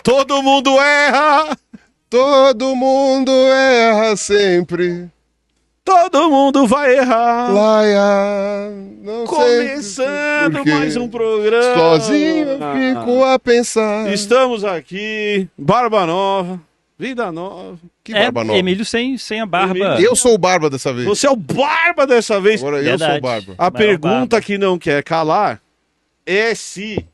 Todo mundo erra! Todo mundo erra sempre. Todo mundo vai errar! Laia, não Começando sei porque mais um programa! sozinho eu fico a pensar. Estamos aqui, barba nova, vida nova. Que barba nova. Emílio sem a barba. Emílio. Eu sou o Barba dessa vez. Você é o barba dessa vez. Agora eu Verdade. sou o Barba. A Maior pergunta barba. que não quer calar é se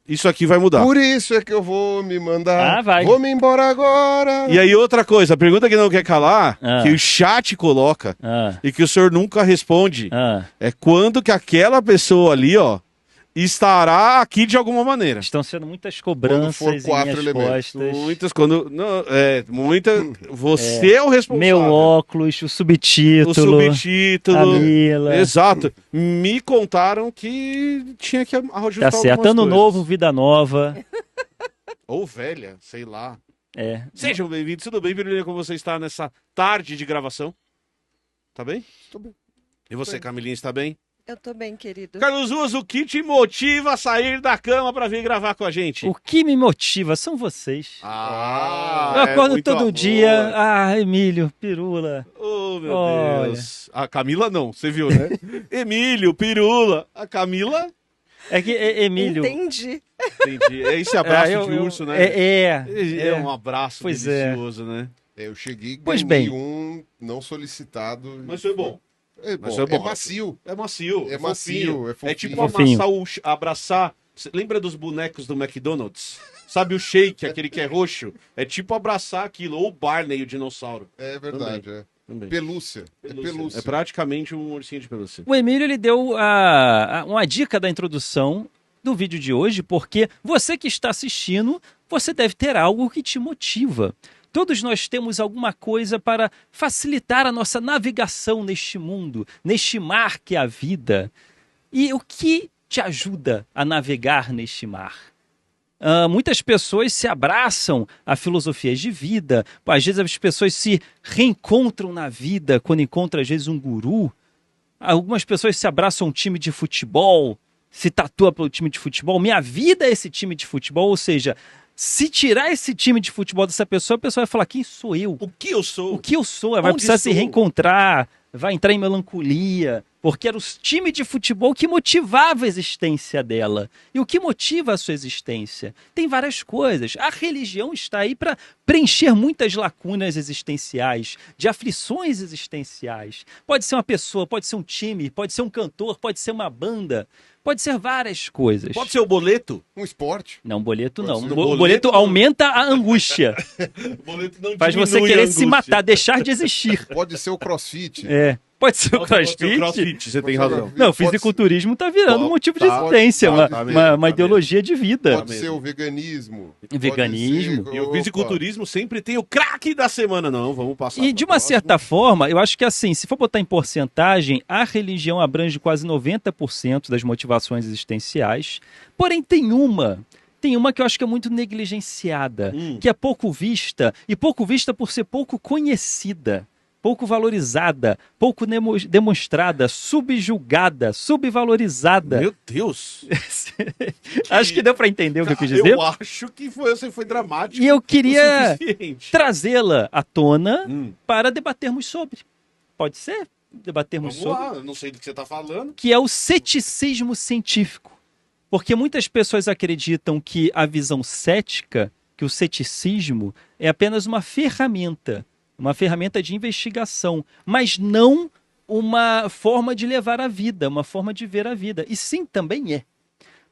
isso aqui vai mudar. Por isso é que eu vou me mandar. Ah, vai. Vou me embora agora. E aí outra coisa, a pergunta que não quer calar, Ah. que o chat coloca Ah, e que o senhor nunca responde, ah. é quando que aquela pessoa ali, ó, estará aqui de alguma maneira. Estão sendo muitas Quando cobranças for em 4 minhas elementos. costas. Muitas quando não, você é o responsável. Meu óculos, o O subtítulo, subtítulo. a Mila. Exato. Me contaram que tinha que ajustar Tá certo. algumas Ano coisas. novo, vida nova. Ou velha, sei lá. É. Sejam bem-vindos. Tudo bem, Pirulinha, como você está nessa tarde de gravação? Tá bem? Tô bem. E você, Camilinha, está bem? Eu tô bem, querido. Carlos Ruas, o que te motiva a sair da cama pra vir gravar com a gente? O que me motiva são vocês. Ah, Eu acordo muito todo amor. dia. Ah, Emílio, pirula. Oh, meu Olha. Deus. A Camila não, você viu, né? Emílio, Pirula. A Camila, É que Emílio. Entendi. entendi. É esse abraço de urso, né? É um abraço Pois é. delicioso, né? Eu cheguei e Pois ganhei bem. um não solicitado. Mas foi bom. É Mas bom, foi é bom. macio. É macio. É macio, é fofinho. tipo Fofinho. amassar abraçar. Cê lembra dos bonecos do McDonald's? Sabe o shake, aquele que é roxo? É tipo abraçar aquilo. Ou o Barney, o dinossauro. É verdade, é. Também. Pelúcia. É pelúcia. É praticamente um ursinho de pelúcia. O Emílio ele deu uma dica da introdução do vídeo de hoje, porque você que está assistindo, você deve ter algo que te motiva. Todos nós temos alguma coisa para facilitar a nossa navegação neste mundo, neste mar que é a vida. E o que te ajuda a navegar neste mar? Muitas pessoas se abraçam a filosofias de vida, às vezes as pessoas se reencontram na vida quando encontram às vezes um guru. Algumas pessoas se abraçam a um time de futebol, se tatua pelo time de futebol. Minha vida é esse time de futebol, ou seja, se tirar esse time de futebol dessa pessoa, a pessoa vai falar, quem sou eu? O que eu sou? O que eu sou? Ela vai Onde precisar se estou? reencontrar, vai entrar em melancolia, porque era o time de futebol que motivava a existência dela. E o que motiva a sua existência? Tem várias coisas. A religião está aí para preencher muitas lacunas existenciais, de aflições existenciais. Pode ser uma pessoa, pode ser um time, pode ser um cantor, pode ser uma banda, pode ser várias coisas. Pode ser o boleto? Um esporte. Não, boleto não. Pode ser. O Boleto boleto não. aumenta a angústia. O boleto não Faz você diminui a querer se angústia. matar, deixar de existir. Pode ser o crossfit. É. Pode ser o Pode ser crossfit. o crossfit, você tem Pode ser razão. crossfit. Não, o Pode fisiculturismo tá virando um motivo de tá, existência, tá mesmo, uma tá ideologia de vida. Pode ser o veganismo. Veganismo. Pode ser- E o Opa. fisiculturismo sempre tem o craque da semana. Não, vamos passar. E de uma certa forma, eu acho que assim, se for botar em porcentagem, a religião abrange quase 90% das motivações existenciais. Porém, tem uma que eu acho que é muito negligenciada, que é pouco vista, e pouco vista por ser pouco conhecida, pouco valorizada, pouco demonstrada, subjugada, subvalorizada. Meu Deus. Acho que deu para entender o que eu quis dizer. Eu acho que você foi dramático. E eu o queria suficiente. trazê-la à tona Hum. para debatermos sobre. Pode ser? Debatermos Vamos sobre. lá, eu não sei do que você está falando. Que é o ceticismo científico. Porque muitas pessoas acreditam que a visão cética, que o ceticismo é apenas uma ferramenta de investigação, mas não uma forma de levar a vida, uma forma de ver a vida. E sim, também é.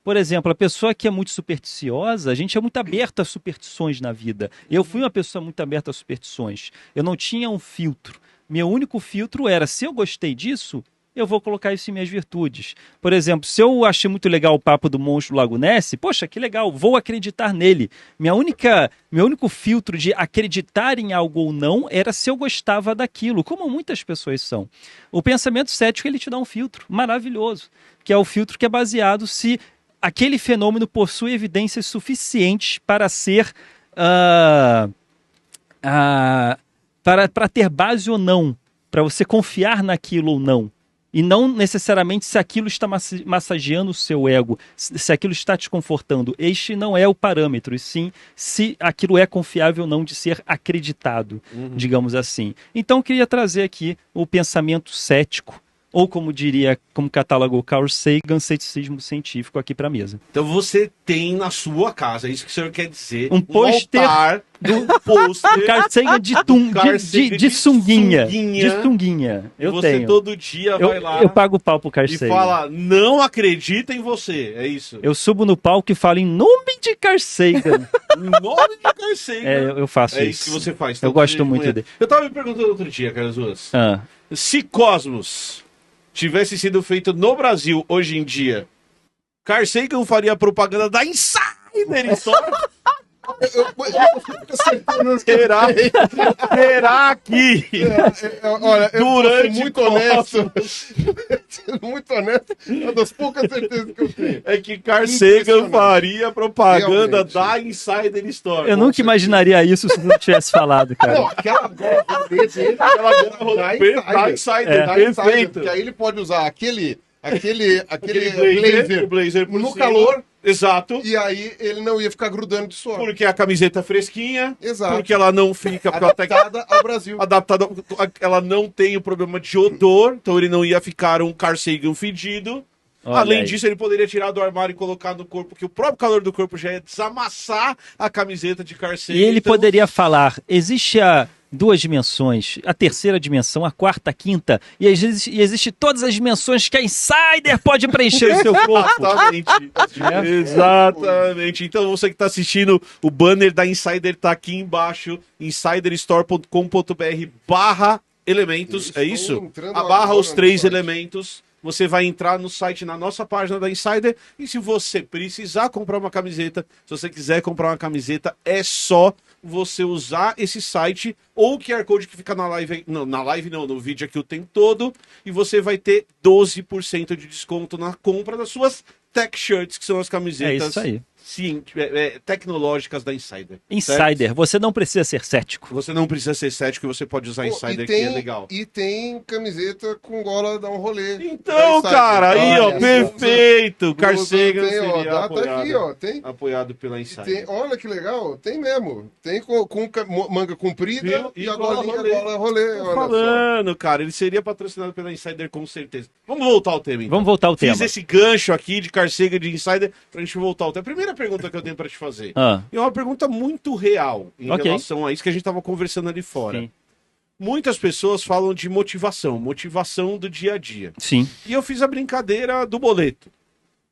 Por exemplo, a pessoa que é muito supersticiosa, a gente é muito aberto a superstições na vida. Eu fui uma pessoa muito aberta a superstições. Eu não tinha um filtro. Meu único filtro era, se eu gostei disso, eu vou colocar isso em minhas virtudes. Por exemplo, se eu achei muito legal o papo do monstro do Lago Ness, poxa, que legal, vou acreditar nele. Meu único filtro de acreditar em algo ou não era se eu gostava daquilo, como muitas pessoas são. O pensamento cético, ele te dá um filtro maravilhoso, que é o filtro que é baseado se aquele fenômeno possui evidências suficientes para ser... para ter base ou não, para você confiar naquilo ou não. E não necessariamente se aquilo está massageando o seu ego, se aquilo está te confortando. Este não é o parâmetro, e sim se aquilo é confiável ou não de ser acreditado, digamos assim. Então, eu queria trazer aqui o pensamento cético, ou como diria, como catálogo Carl Sagan, ceticismo científico aqui para a mesa. Então você tem na sua casa, é isso que o senhor quer dizer, Um pôster altar do pôster. Carl Sagan de sunguinha. De sunguinha. E Eu você tenho. todo dia vai lá Eu pago o pau pro Carl e Sagan. fala, não acredita em você, é isso. Eu subo no palco e falo em nome de Carl Sagan. Em nome de Carl Sagan. Eu faço É isso. isso que você faz. Eu gosto muito dele. Eu tava me perguntando outro dia, Carlos Ruas, Ah. se Cosmos tivesse sido feito no Brasil hoje em dia, Carl Sagan faria propaganda da Insider Store? Será que Olha, eu vou ser durante muito honesto. Cosmos Muito honesto. É uma das poucas certezas que eu tenho. é que Carl Sagan Impressionante. faria propaganda Realmente. da Insider Store? Eu nunca imaginaria isso se não tivesse falado, Não, cara. aquela gorra dele, Aquela da Insider, da Insider, perfeito. porque aí ele pode usar aquele Aquele blazer o blazer por no cima. calor, Exato. e aí ele não ia ficar grudando de suor. Porque a camiseta é fresquinha. Exato. Porque ela não fica. Porque ela tá Adaptada ao Brasil. adaptada. Ela não tem o problema de odor. Então ele não ia ficar um Carl Sagan fedido. Olha Além aí. disso, ele poderia tirar do armário e colocar no corpo, que o próprio calor do corpo já ia desamassar a camiseta de Carl Sagan. E ele Então, poderia falar, existe a duas dimensões, a terceira dimensão, a quarta, a quinta, e existe todas as dimensões que a Insider pode preencher o seu corpo. Exatamente. Exatamente. Então você que está assistindo, o banner da Insider tá aqui embaixo, insiderstore.com.br/elementos, é isso? entrando A barra agora os no 3 site. elementos. Você vai entrar no site, na nossa página da Insider, e se você precisar comprar uma camiseta, se você quiser comprar uma camiseta, é só você usar esse site ou o QR Code que fica na live, não, no vídeo aqui o tempo todo, e você vai ter 12% de desconto na compra das suas tech shirts, que são as É camisetas isso aí. tecnológicas da Insider. Insider, certo? você não precisa ser cético. Você não precisa ser cético e você pode usar Pô, Insider, que é legal. E tem camiseta com gola dá um rolê. Então, Da Insider. cara, aí, ó, Olha, perfeito. Carl Blusa Sagan tem, ó, seria tá apoiado, aqui, ó, tem. apoiado pela Insider. Olha que legal, tem mesmo. Tem com manga comprida Viu? e E a gola gola rolê. Tô Olha falando, cara, ele seria patrocinado pela Insider com certeza. Vamos voltar ao tema, então. Vamos voltar ao Fiz tema. esse gancho aqui de Carl Sagan de Insider pra gente voltar ao tema. A primeira pergunta que eu tenho pra te fazer. Ah, E é uma pergunta muito real em Ok. relação a isso que a gente tava conversando ali fora. sim. Muitas pessoas falam de motivação do dia a dia. Sim, E eu fiz a brincadeira do boleto.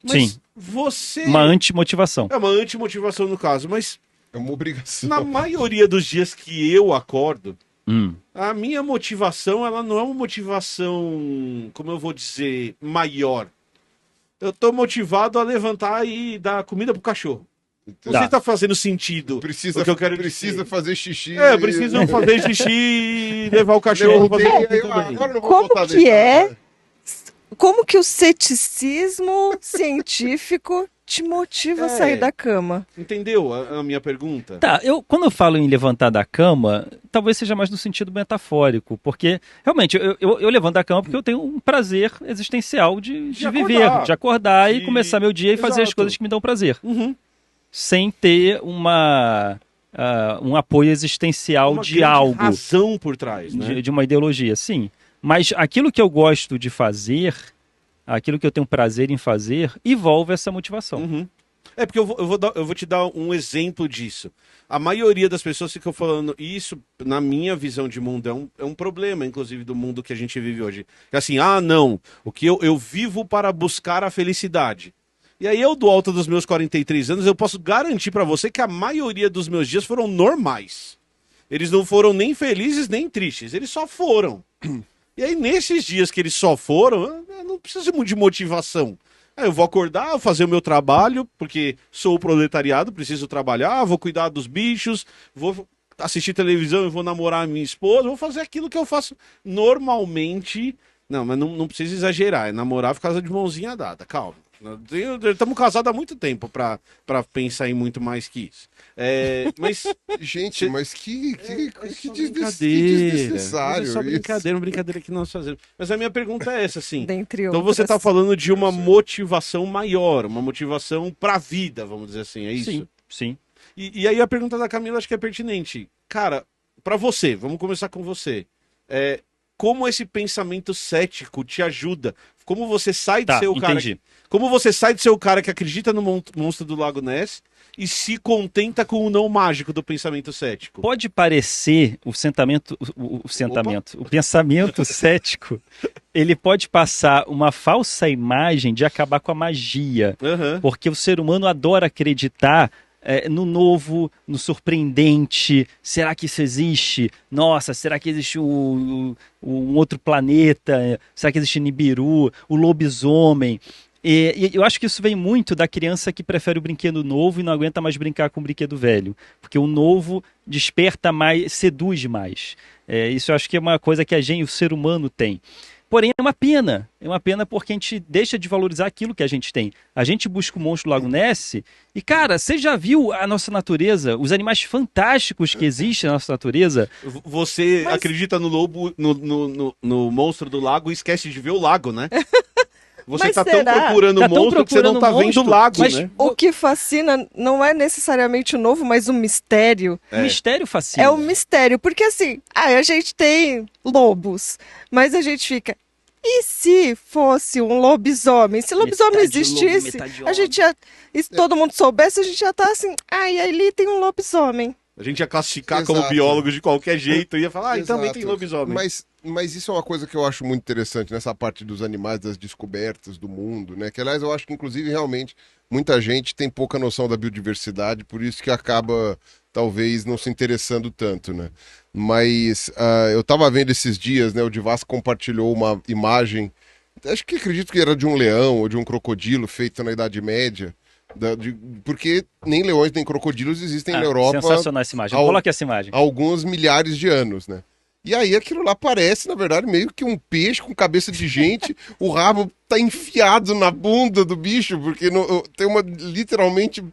Mas Sim. você... uma antimotivação. É uma antimotivação no caso, mas É uma obrigação. na maioria dos dias que eu acordo, Hum. a minha motivação, ela não é uma motivação, como eu vou dizer, maior. Eu tô motivado a levantar e dar comida pro cachorro. Não sei se tá fazendo sentido Precisa, o que eu quero precisa dizer. fazer xixi. É, eu preciso fazer xixi e levar o cachorro pra Levantei, fazer aí, também. agora eu não vou Como voltar a que deitar. é? Como que o ceticismo científico te motiva a sair É. da cama? Entendeu a minha pergunta? Tá, quando eu falo em levantar da cama, talvez seja mais no sentido metafórico, porque realmente eu levanto da cama porque eu tenho um prazer existencial de De viver, acordar. de acordar e De- começar meu dia e fazer as Exato. coisas que me dão prazer, Uhum. sem ter um apoio existencial Uma de grande algo, razão por trás, né? de uma ideologia, sim. Mas aquilo que eu gosto de fazer, aquilo que eu tenho prazer em fazer, envolve essa motivação. Uhum. É porque eu vou te dar um exemplo disso. A maioria das pessoas ficam falando, e isso, na minha visão de mundo, é um problema, inclusive, do mundo que a gente vive hoje. Que assim, não, o que eu vivo para buscar a felicidade. E aí eu, do alto dos meus 43 anos, eu posso garantir para você que a maioria dos meus dias foram normais. Eles não foram nem felizes, nem tristes, eles só foram. E aí, nesses dias que eles só foram, eu não preciso muito de motivação. Eu vou acordar, vou fazer o meu trabalho, porque sou o proletariado, preciso trabalhar, vou cuidar dos bichos, vou assistir televisão e vou namorar a minha esposa, vou fazer aquilo que eu faço normalmente. Não, mas não precisa exagerar, é namorar por causa de mãozinha dada, calma. Estamos casados há muito tempo pra pensar em muito mais que isso. Mas Gente, mas que só desnecessário É só isso. brincadeira, uma brincadeira que nós fazemos. Mas a minha pergunta é essa, assim. Dentre Então você outras. está falando de uma motivação maior, uma motivação pra vida, vamos dizer assim, é isso? Sim, sim. E aí a pergunta da Camila acho que é pertinente. Cara, pra você, vamos começar com você. Como esse pensamento cético te ajuda? Como você sai de Tá, ser o cara... entendi. Como você sai de ser o cara que acredita no monstro do Lago Ness e se contenta com o não mágico do pensamento cético? Pode parecer o pensamento cético, ele pode passar uma falsa imagem de acabar com a magia, Aham. porque o ser humano adora acreditar no novo, no surpreendente. Será que isso existe? Nossa, será que existe um outro planeta? Será que existe Nibiru? O lobisomem? E eu acho que isso vem muito da criança que prefere o brinquedo novo e não aguenta mais brincar com o brinquedo velho. Porque o novo desperta mais, seduz mais. Isso eu acho que é uma coisa que o ser humano tem. Porém, é uma pena. É uma pena porque a gente deixa de valorizar aquilo que a gente tem. A gente busca o monstro do Lago Ness e, cara, você já viu a nossa natureza? Os animais fantásticos que existem na nossa natureza? Você Mas- acredita no lobo, no monstro do lago e esquece de ver o lago, né? Você Mas tá tão será? procurando Tá o tão monstro que você não tá procurando o vendo o monstro, lago, mas- né? O que fascina não é necessariamente o novo, mas o mistério. O mistério fascina. É o mistério, porque assim, a gente tem lobos, mas a gente fica. E se fosse um lobisomem? Se lobisomem Metade lobo, existisse, metade a gente já. E se todo mundo soubesse, a gente já tá assim. E ali tem um lobisomem. A gente ia classificar como Exato. biólogo de qualquer jeito e ia falar, e também Exato. tem lobisomem. Mas isso é uma coisa que eu acho muito interessante nessa parte dos animais, das descobertas do mundo, né? Que, aliás, eu acho que, inclusive, realmente, muita gente tem pouca noção da biodiversidade, por isso que acaba, talvez, não se interessando tanto, né? Mas eu tava vendo esses dias, né? O Divas compartilhou uma imagem, acredito que era de um leão ou de um crocodilo feito na Idade Média, porque nem leões nem crocodilos existem na Europa Sensacional essa imagem. ao- Coloque essa imagem. há alguns milhares de anos, né? E aí aquilo lá parece, na verdade, meio que um peixe com cabeça de gente, o rabo tá enfiado na bunda do bicho, porque tem literalmente,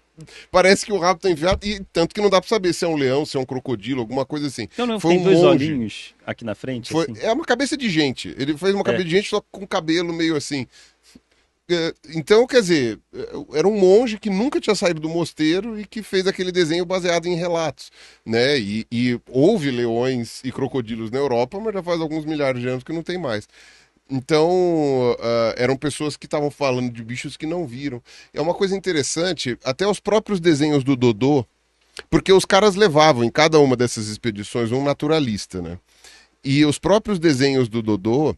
parece que o rabo tá enfiado, e tanto que não dá pra saber se é um leão, se é um crocodilo, alguma coisa assim. Então não Foi tem um dois monge. olhinhos aqui na frente? Foi, assim? é uma cabeça de gente, ele fez uma cabeça de gente só com cabelo meio assim. Então, quer dizer, era um monge que nunca tinha saído do mosteiro e que fez aquele desenho baseado em relatos, né? E houve leões e crocodilos na Europa, mas já faz alguns milhares de anos que não tem mais. Então, eram pessoas que estavam falando de bichos que não viram. É uma coisa interessante, até os próprios desenhos do Dodô, porque os caras levavam em cada uma dessas expedições um naturalista, né? E os próprios desenhos do Dodô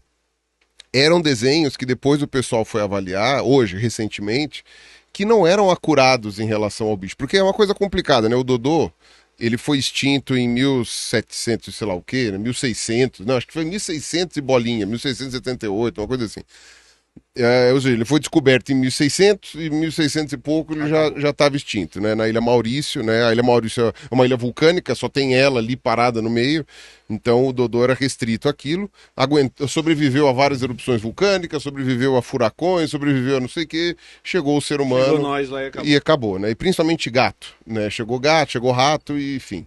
eram desenhos que depois o pessoal foi avaliar, hoje, recentemente, que não eram acurados em relação ao bicho. Porque é uma coisa complicada, né? O Dodô, ele foi extinto em 1700, sei lá o quê, né? 1600, não, acho que foi 1600 e bolinha, 1678, uma coisa assim. Ou seja, ele foi descoberto em 1600 e 1600 e pouco ele já estava extinto, né? Na Ilha Maurício, né? A Ilha Maurício é uma ilha vulcânica, só tem ela ali parada no meio, então o Dodô era restrito àquilo, sobreviveu a várias erupções vulcânicas, sobreviveu a furacões, sobreviveu a não sei o que, chegou o ser humano Chegou nós lá e acabou. e acabou, né? E principalmente gato, né? Chegou gato, chegou rato e enfim.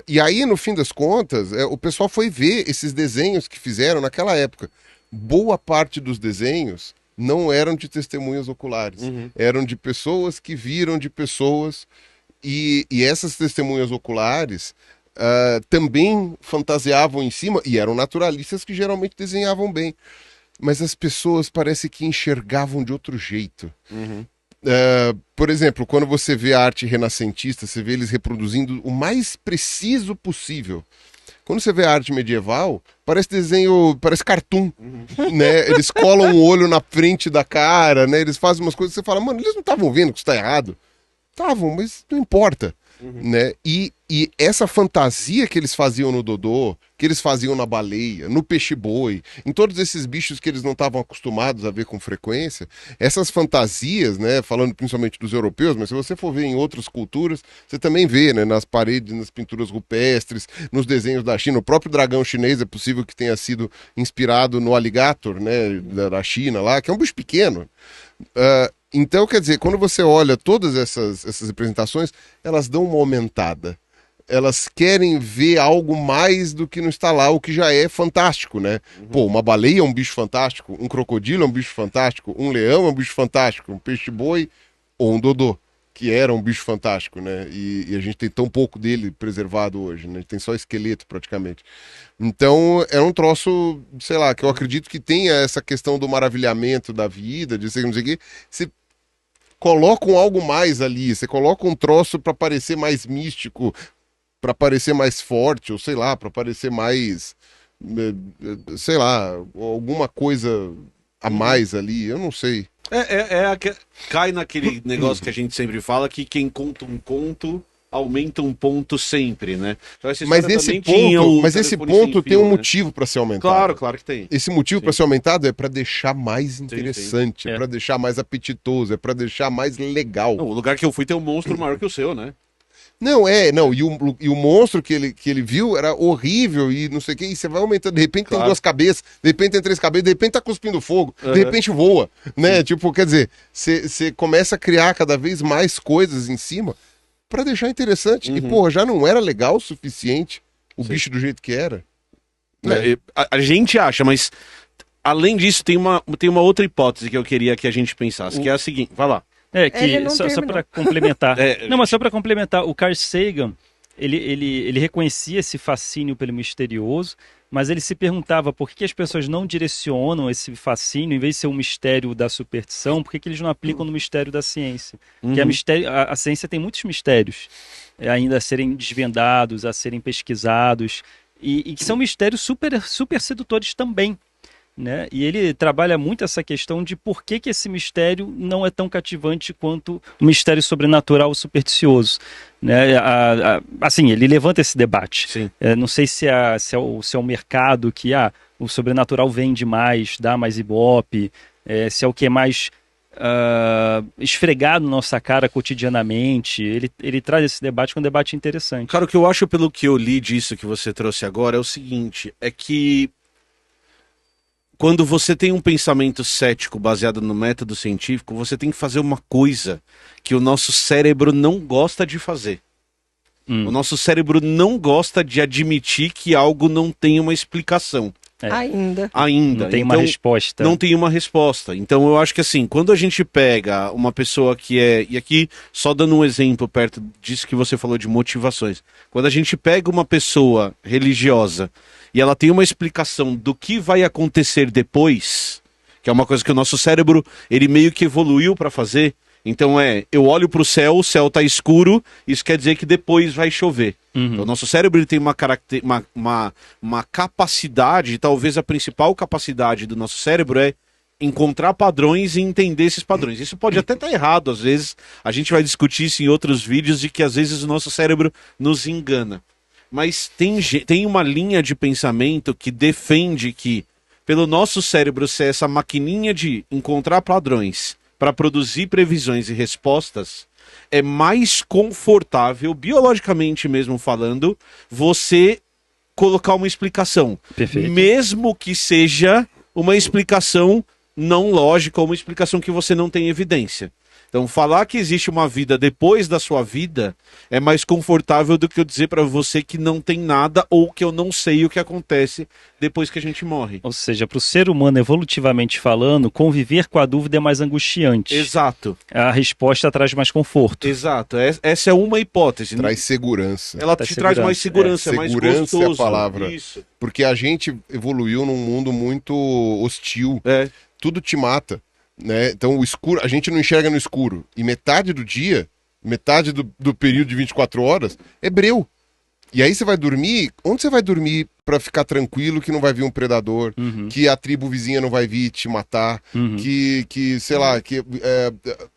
E aí, no fim das contas, o pessoal foi ver esses desenhos que fizeram naquela época. Boa parte dos desenhos não eram de testemunhas oculares, eram de pessoas que viram de pessoas, e essas testemunhas oculares também fantasiavam em cima, e eram naturalistas que geralmente desenhavam bem, mas as pessoas parece que enxergavam de outro jeito. Por exemplo, quando você vê a arte renascentista, você vê eles reproduzindo o mais preciso possível. Quando você vê a arte medieval, parece desenho, parece cartoon, né? Eles colam o olho na frente da cara, né? Eles fazem umas coisas que você fala, mano, eles não estavam vendo que isso tá errado? Estavam, mas não importa. né? E essa fantasia que eles faziam no Dodô, que eles faziam na baleia, no peixe-boi, em todos esses bichos que eles não estavam acostumados a ver com frequência, essas fantasias, né, falando principalmente dos europeus, mas se você for ver em outras culturas, você também vê, né, nas paredes, nas pinturas rupestres, nos desenhos da China, o próprio dragão chinês é possível que tenha sido inspirado no alligator, né, da China lá, que é um bicho pequeno. Então, quer dizer, quando você olha todas essas representações, elas dão uma aumentada. Elas querem ver algo mais do que não está lá, o que já é fantástico, né? Pô, uma baleia é um bicho fantástico, um crocodilo é um bicho fantástico, um leão é um bicho fantástico, um peixe-boi ou um dodô, que era um bicho fantástico, né? E a gente tem tão pouco dele preservado hoje, né? Tem só esqueleto praticamente. Então, é um troço, sei lá, que eu acredito que tenha essa questão do maravilhamento da vida, de sei, não sei o quê. Você coloca algo mais ali, você coloca um troço para parecer mais místico, para parecer mais forte, ou sei lá, para parecer mais, sei lá, alguma coisa a mais ali, eu não sei. Cai naquele negócio que a gente sempre fala, que quem conta um conto aumenta um ponto sempre, né? Então, mas esse ponto tem um motivo para ser aumentado. Claro que tem. Esse motivo para ser aumentado é para deixar mais interessante, é para deixar mais apetitoso, é para deixar mais legal. Não, o lugar que eu fui tem um monstro maior que o seu, né? E o monstro que ele viu era horrível e não sei o que, e você vai aumentando, de repente tem 2 cabeças, de repente tem 3 cabeças, de repente tá cuspindo fogo, de repente voa, né? Sim. Tipo, quer dizer, você começa a criar cada vez mais coisas em cima pra deixar interessante. E, porra, já não era legal o suficiente o bicho do jeito que era. Né? A gente acha, mas além disso, tem uma outra hipótese que eu queria que a gente pensasse, que é a seguinte, vai lá. Só para complementar. Não, mas só para complementar, o Carl Sagan, ele reconhecia esse fascínio pelo misterioso, mas ele se perguntava por que as pessoas não direcionam esse fascínio, em vez de ser um mistério da superstição, por que eles não aplicam no mistério da ciência? Porque a ciência tem muitos mistérios ainda a serem desvendados, a serem pesquisados, e que são mistérios super, super sedutores também. Né? E ele trabalha muito essa questão de por que esse mistério não é tão cativante quanto o mistério sobrenatural supersticioso. Né? Assim, ele levanta esse debate. Não sei se é o mercado que o sobrenatural vende mais, dá mais ibope, se é o que é mais esfregado na nossa cara cotidianamente. Ele traz esse debate, que é um debate interessante. Cara, o que eu acho, pelo que eu li disso que você trouxe agora, é o seguinte, é que quando você tem um pensamento cético baseado no método científico, você tem que fazer uma coisa que o nosso cérebro não gosta de fazer. O nosso cérebro não gosta de admitir que algo não tem uma explicação. Ainda. Não tem uma resposta. Não tem uma resposta. Então eu acho que assim, quando a gente pega uma pessoa que e aqui só dando um exemplo perto disso que você falou de motivações. Quando a gente pega uma pessoa religiosa e ela tem uma explicação do que vai acontecer depois, que é uma coisa que o nosso cérebro, ele meio que evoluiu para fazer. Então eu olho para o céu tá escuro, isso quer dizer que depois vai chover. Então, o nosso cérebro ele tem uma capacidade, talvez a principal capacidade do nosso cérebro é encontrar padrões e entender esses padrões. Isso pode até estar errado, às vezes a gente vai discutir isso em outros vídeos, de que às vezes o nosso cérebro nos engana. Mas tem uma linha de pensamento que defende que, pelo nosso cérebro ser essa maquininha de encontrar padrões para produzir previsões e respostas, é mais confortável, biologicamente mesmo falando, você colocar uma explicação. Perfeito. Mesmo que seja uma explicação não lógica, ou uma explicação que você não tem evidência. Então, falar que existe uma vida depois da sua vida é mais confortável do que eu dizer para você que não tem nada ou que eu não sei o que acontece depois que a gente morre. Ou seja, para o ser humano, evolutivamente falando, conviver com a dúvida é mais angustiante. Exato. A resposta traz mais conforto. Exato. Essa é uma hipótese. Traz segurança. Ela te traz mais segurança, é mais gostoso. Segurança é a palavra. Isso. Porque a gente evoluiu num mundo muito hostil. Tudo te mata. Né? Então o escuro, a gente não enxerga no escuro. E metade do dia, metade do período de 24 horas, é breu. E aí você vai dormir, onde você vai dormir pra ficar tranquilo que não vai vir um predador, que a tribo vizinha não vai vir te matar, que sei lá, que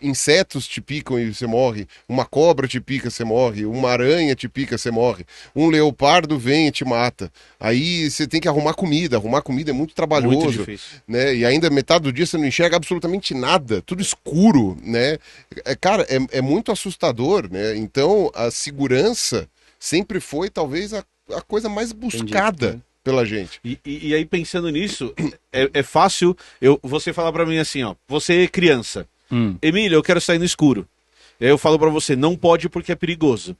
insetos te picam e você morre, uma cobra te pica, você morre, uma aranha te pica, você morre, um leopardo vem e te mata. Aí você tem que arrumar comida é muito trabalhoso, Muito difícil. né? E ainda metade do dia você não enxerga absolutamente nada, tudo escuro, né? Cara, é muito assustador, né? Então, a segurança sempre foi, talvez, a coisa mais buscada pela gente. E aí, pensando nisso, é fácil você falar pra mim assim, ó, você é criança, Emília, eu quero sair no escuro. E aí eu falo pra você, não pode porque é perigoso.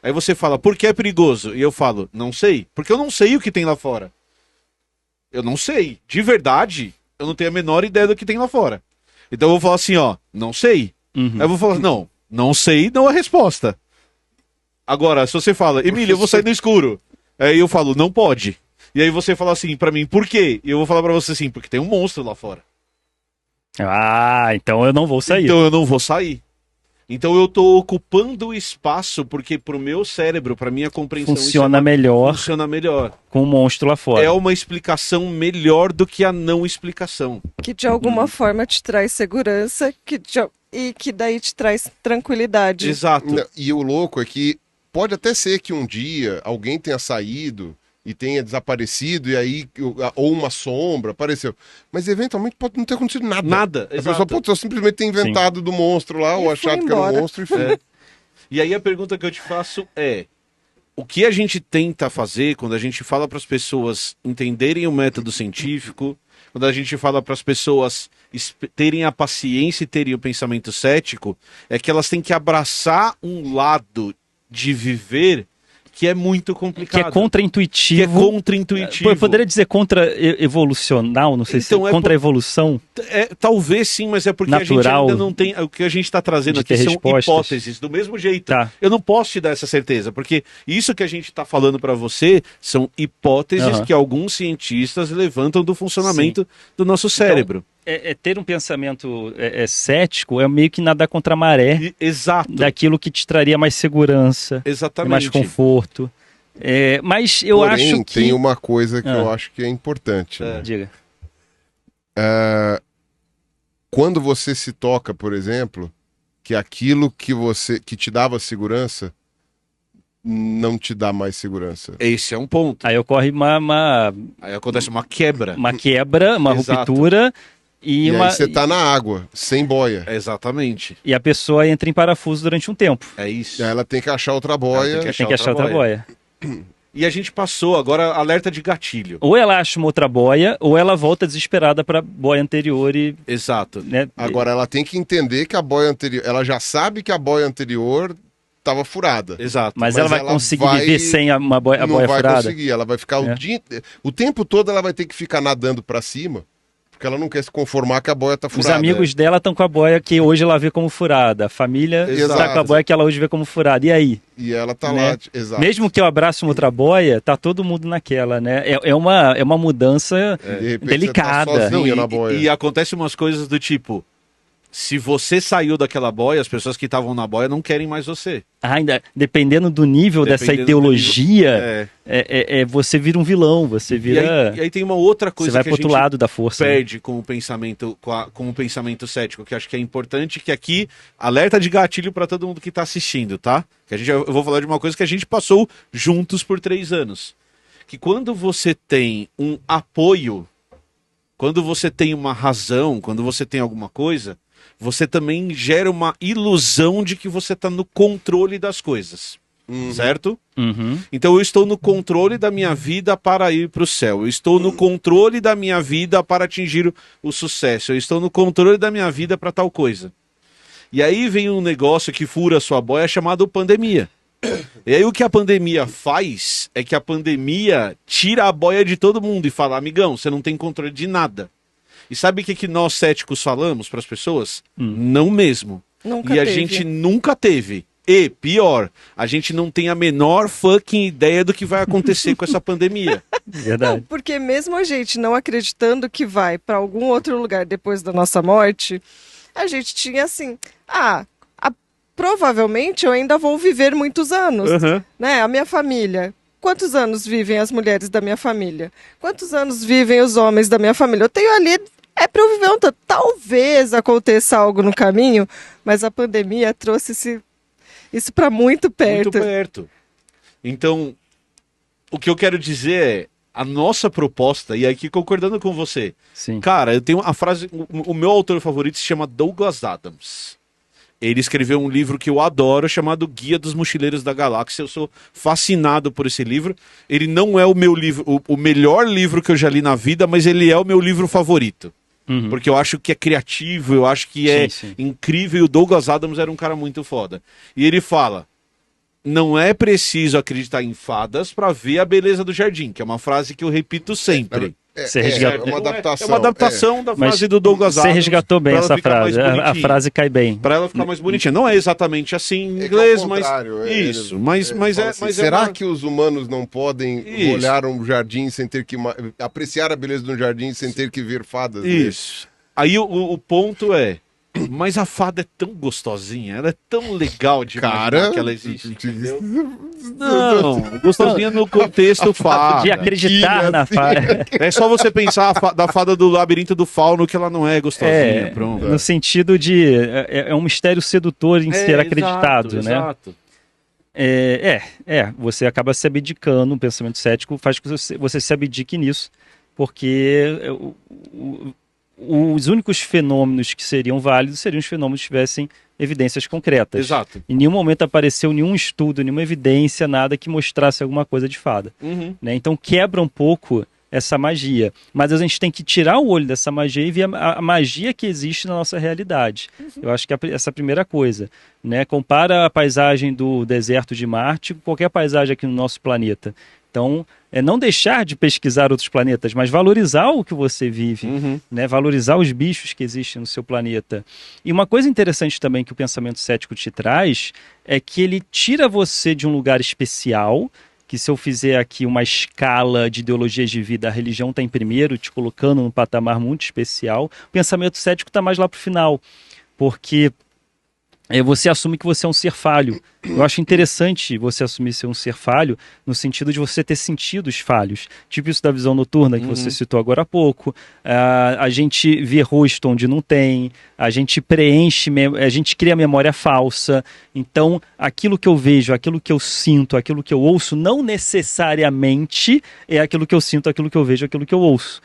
Aí você fala, por que é perigoso? E eu falo, não sei, porque eu não sei o que tem lá fora. Eu não sei, de verdade, eu não tenho a menor ideia do que tem lá fora. Então eu vou falar assim, ó, não sei. Aí eu vou falar, não sei, não é resposta. Agora, se você fala, Emília, eu vou sair no escuro. Aí eu falo, não pode. E aí você fala assim pra mim, por quê? E eu vou falar pra você assim, porque tem um monstro lá fora. Ah, então eu não vou sair. Então eu não vou sair. Então eu tô ocupando o espaço porque pro meu cérebro, pra minha compreensão, Funciona melhor funciona melhor. com o monstro lá fora. É uma explicação melhor do que a não explicação. Que de alguma forma te traz segurança e que daí te traz tranquilidade. Exato. E o louco é que pode até ser que um dia alguém tenha saído e tenha desaparecido, e aí, ou uma sombra apareceu. Mas eventualmente pode não ter acontecido nada. Nada, A exato. pessoa pode simplesmente ter inventado do monstro lá, ou foi achado que era um embora. monstro e foi. É. E aí a pergunta que eu te faço é: o que a gente tenta fazer quando a gente fala para as pessoas entenderem o método científico, quando a gente fala para as pessoas terem a paciência e terem o pensamento cético, é que elas têm que abraçar um lado de viver que é muito complicado. Que é contraintuitivo. Que é contraintuitivo. Eu poderia dizer contra-evolucional, não sei Então, se contra-evolução. Talvez sim, mas é porque a gente Natural ainda não tem. O que a gente está trazendo de aqui ter são respostas. hipóteses. Do mesmo jeito, Tá. eu não posso te dar essa certeza, porque isso que a gente está falando para você são hipóteses que alguns cientistas levantam do funcionamento do nosso cérebro. Ter um pensamento cético é meio que nadar contra a maré Exato. daquilo que te traria mais segurança, Exatamente. mais conforto. Mas eu Porém, acho que... tem uma coisa que eu acho que é importante. Né? Diga. Quando você se toca, por exemplo, que aquilo que te dava segurança não te dá mais segurança. Esse é um ponto. Aí ocorre Aí acontece uma quebra. uma quebra, uma Exato. ruptura E aí você tá na água, sem boia. Exatamente. e a pessoa entra em parafuso durante um tempo. É isso. E aí ela tem que achar outra boia. Ela Tem que achar outra boia. E a gente passou agora alerta de gatilho. Ou ela acha uma outra boia, ou ela volta desesperada para a boia anterior e... Exato. Né, Agora ela tem que entender que a boia anterior... Ela já sabe que a boia anterior estava furada. Exato. mas ela vai conseguir viver sem a boia Não vai furada? conseguir. Ela vai ficar o tempo todo ela vai ter que ficar nadando para cima, porque ela não quer se conformar que a boia tá Os furada. amigos dela estão com a boia que hoje ela vê como furada. A família Exato. está com a boia que ela hoje vê como furada. E aí? E ela tá Né? lá, exato. Mesmo que eu abrace uma outra boia, tá todo mundo naquela, né? É uma mudança De repente delicada. Você tá sozinho Não, na boia. e acontece umas coisas do tipo: se você saiu daquela boia, as pessoas que estavam na boia não querem mais você. Ainda, dependendo do nível dessa Dependendo do ideologia, É. você vira um vilão, você vira... E aí tem uma outra Você coisa vai que pro a outro gente lado da força. Né? perde com o pensamento, com o pensamento cético, que eu acho que é importante, que aqui, alerta de gatilho para todo mundo que tá assistindo, tá? Que eu vou falar de uma coisa que a gente passou juntos por 3 anos. Que quando você tem um apoio, quando você tem uma razão, quando você tem alguma coisa, você também gera uma ilusão de que você tá no controle das coisas. Certo? Uhum. Então eu estou no controle da minha vida para ir para o céu. Eu estou no controle da minha vida para atingir o sucesso. Eu estou no controle da minha vida para tal coisa. E aí vem um negócio que fura a sua boia chamado pandemia. E aí o que a pandemia faz é que a pandemia tira a boia de todo mundo e fala: amigão, você não tem controle de nada. E sabe o que nós céticos falamos para as pessoas? Não mesmo. Nunca E a teve. gente nunca teve. E, pior, a gente não tem a menor fucking ideia do que vai acontecer com essa pandemia. Verdade. Porque mesmo a gente não acreditando que vai para algum outro lugar depois da nossa morte, a gente tinha assim, provavelmente eu ainda vou viver muitos anos, Uhum. né? A minha família, quantos anos vivem as mulheres da minha família? Quantos anos vivem os homens da minha família? Eu tenho ali, é para eu viver um tanto. Talvez aconteça algo no caminho, mas a pandemia trouxe isso para muito perto. Muito perto. Então, o que eu quero dizer é, a nossa proposta, e aqui concordando com você, Sim. cara, eu tenho a frase, o meu autor favorito se chama Douglas Adams. Ele escreveu um livro que eu adoro, chamado Guia dos Mochileiros da Galáxia. Eu sou fascinado por esse livro. Ele não é o meu livro, o melhor livro que eu já li na vida, mas ele é o meu livro favorito. Uhum. Porque eu acho que é criativo, eu acho que é Sim. incrível. E o Douglas Adams era um cara muito foda. E ele fala: não é preciso acreditar em fadas para ver a beleza do jardim, que é uma frase que eu repito sempre. Você resgatou. uma adaptação. É uma adaptação da Mas frase do Douglas Você Adams. resgatou bem pra ela essa ficar mais frase. A bonitinha. frase cai bem. Pra ela ficar mais bonitinha. Não é exatamente assim em É que inglês, ao mas. contrário, Isso, ele- mas ele é. fala assim, Mas será é uma... que os humanos não podem Isso. olhar um jardim sem ter que apreciar a beleza de um jardim sem ter que ver fadas? nele? Isso. Aí o ponto é. Mas a fada é tão gostosinha, ela é tão legal de imaginar Cara, que ela existe. Entendeu? Não, gostosinha no contexto fada. De acreditar na fada. É só você pensar da fada do labirinto do fauno que ela não é gostosinha. Pronto. No sentido de. É um mistério sedutor em ser acreditado, né? Exato. Você acaba se abdicando, o pensamento cético faz com que você se abdique nisso, porque os únicos fenômenos que seriam válidos seriam os fenômenos que tivessem evidências concretas. Exato. Em nenhum momento apareceu nenhum estudo, nenhuma evidência, nada que mostrasse alguma coisa de fada. Uhum. Né? Então quebra um pouco essa magia. Mas a gente tem que tirar o olho dessa magia e ver a magia que existe na nossa realidade. Eu acho que essa é a primeira coisa. Né? Compara a paisagem do deserto de Marte com qualquer paisagem aqui no nosso planeta. Então, não deixar de pesquisar outros planetas, mas valorizar o que você vive, Uhum. né? Valorizar os bichos que existem no seu planeta. E uma coisa interessante também que o pensamento cético te traz é que ele tira você de um lugar especial, que se eu fizer aqui uma escala de ideologias de vida, a religião está em primeiro, te colocando num patamar muito especial. O pensamento cético está mais lá para o final, porque você assume que você é um ser falho. Eu acho interessante você assumir ser um ser falho no sentido de você ter sentidos falhos. Tipo isso da visão noturna que você citou agora há pouco. A gente vê rosto onde não tem. A gente preenche, a gente cria memória falsa. Então, aquilo que eu vejo, aquilo que eu sinto, aquilo que eu ouço, não necessariamente é aquilo que eu sinto, aquilo que eu vejo, aquilo que eu ouço.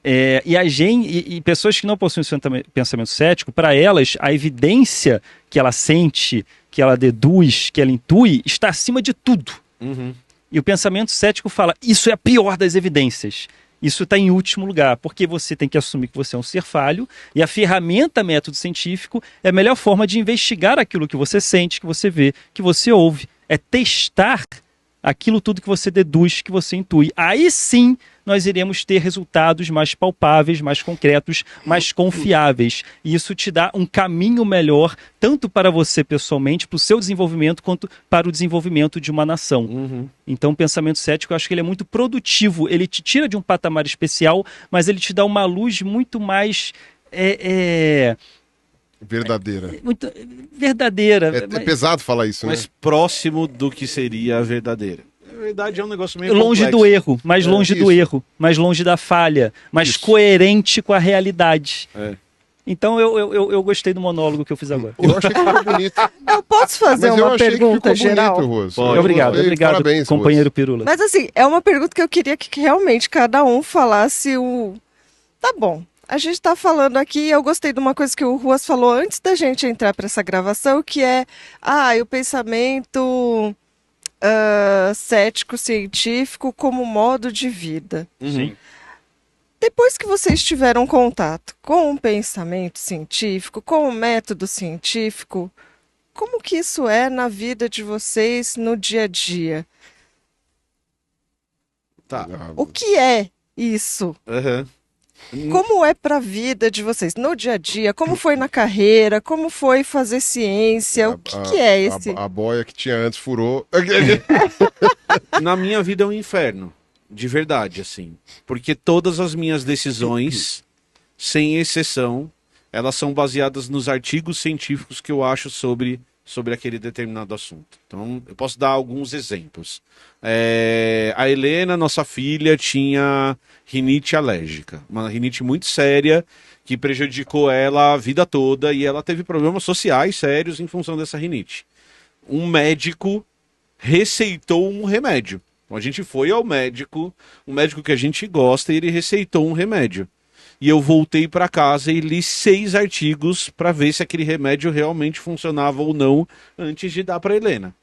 E pessoas que não possuem pensamento cético, para elas, a evidência que ela sente, que ela deduz, que ela intui, está acima de tudo. Uhum. E o pensamento cético fala, isso é a pior das evidências. Isso está em último lugar, porque você tem que assumir que você é um ser falho, e a ferramenta método científico é a melhor forma de investigar aquilo que você sente, que você vê, que você ouve. É testar aquilo tudo que você deduz, que você intui. Aí sim nós iremos ter resultados mais palpáveis, mais concretos, mais confiáveis. E isso te dá um caminho melhor, tanto para você pessoalmente, para o seu desenvolvimento, quanto para o desenvolvimento de uma nação. Uhum. Então o pensamento cético, eu acho que ele é muito produtivo. Ele te tira de um patamar especial, mas ele te dá uma luz muito mais... Verdadeira. muito verdadeira. É pesado falar isso, né? Mas próximo do que seria a verdadeira. A verdade é um negócio meio Longe complexo. do erro, mais longe do isso. erro, mais longe da falha, mais Isso. coerente com a realidade. É. Então eu gostei do monólogo que eu fiz agora. Eu achei que ficou bonito. Eu posso fazer Mas eu uma achei que pergunta ficou geral? bonito, Rose. Pode. Obrigado, Parabéns, companheiro Pirula. Mas assim, é uma pergunta que eu queria que realmente cada um falasse o... Tá bom, a gente tá falando aqui, eu gostei de uma coisa que o Ruas falou antes da gente entrar para essa gravação, que é, o pensamento cético, científico como modo de vida. Uhum. Depois que vocês tiveram contato com o pensamento científico, com o método científico, como que isso é na vida de vocês no dia a dia? Tá. O que é isso? Uhum. Como é para a vida de vocês no dia a dia? Como foi na carreira? Como foi fazer ciência? O que é esse? A boia que tinha antes furou. Na minha vida é um inferno. De verdade, assim. Porque todas as minhas decisões, sem exceção, elas são baseadas nos artigos científicos que eu acho sobre sobre aquele determinado assunto. Então, eu posso dar alguns exemplos. A Helena, nossa filha, tinha rinite alérgica, uma rinite muito séria que prejudicou ela a vida toda e ela teve problemas sociais sérios em função dessa rinite. Um médico receitou um remédio. Então, a gente foi ao médico, um médico que a gente gosta, e ele receitou um remédio. E eu voltei para casa e li 6 artigos para ver se aquele remédio realmente funcionava ou não antes de dar para Helena.